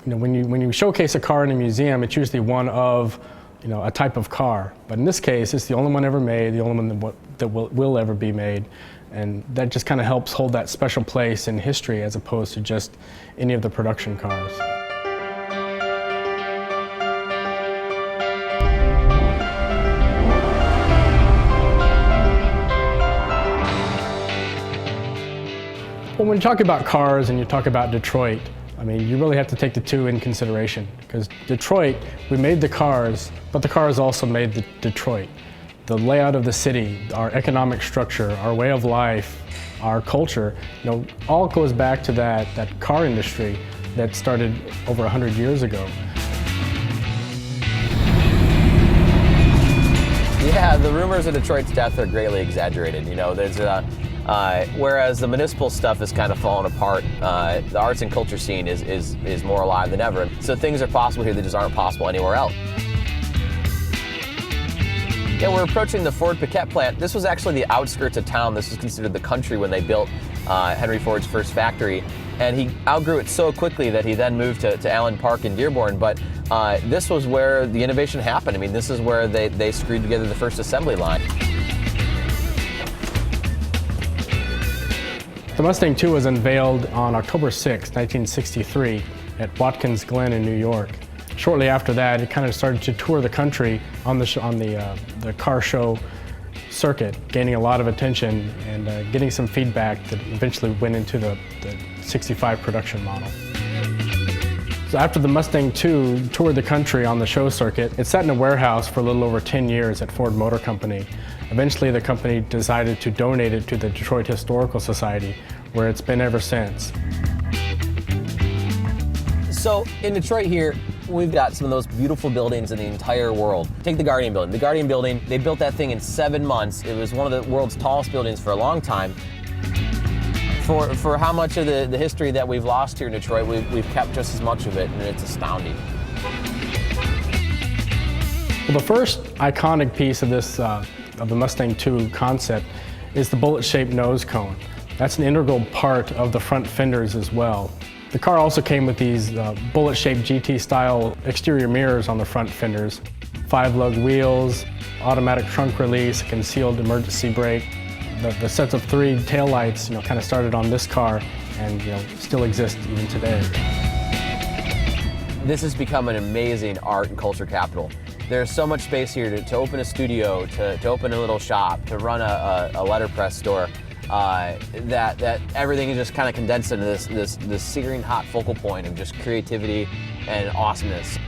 when you showcase a car in a museum, it's usually one of a type of car. But in this case, it's the only one ever made, the only one that will ever be made. And that just kind of helps hold that special place in history as opposed to just any of the production cars. Well, when you talk about cars and you talk about Detroit, I mean, you really have to take the two in consideration, because Detroit, we made the cars, but the cars also made Detroit. The layout of the city, our economic structure, our way of life, our culture, all goes back to that car industry that started over 100 years ago. Yeah, the rumors of Detroit's death are greatly exaggerated. There's whereas the municipal stuff is kind of fallen apart, the arts and culture scene is more alive than ever. So things are possible here that just aren't possible anywhere else. Yeah, we're approaching the Ford Piquette plant. This was actually the outskirts of town. This was considered the country when they built Henry Ford's first factory. And he outgrew it so quickly that he then moved to Allen Park in Dearborn. But this was where the innovation happened. I mean, this is where they screwed together the first assembly line. The Mustang II was unveiled on October 6, 1963 at Watkins Glen in New York. Shortly after that, it kind of started to tour the country on the car show circuit, gaining a lot of attention and getting some feedback that eventually went into the 65 production model. So after the Mustang II toured the country on the show circuit, it sat in a warehouse for a little over 10 years at Ford Motor Company. Eventually, the company decided to donate it to the Detroit Historical Society, where it's been ever since. So in Detroit here, we've got some of those beautiful buildings in the entire world. Take the Guardian Building. The Guardian Building, they built that thing in 7 months. It was one of the world's tallest buildings for a long time. For how much of the history that we've lost here in Detroit, we've kept just as much of it, and it's astounding. Well, the first iconic piece of this, of the Mustang II concept, is the bullet-shaped nose cone. That's an integral part of the front fenders as well. The car also came with these bullet-shaped GT-style exterior mirrors on the front fenders, 5-lug wheels, automatic trunk release, concealed emergency brake. The sets of 3 taillights, kind of started on this car and still exist even today. This has become an amazing art and culture capital. There's so much space here to open a studio, to open a little shop, to run a letterpress store. That everything is just kind of condensed into this searing hot focal point of just creativity and awesomeness.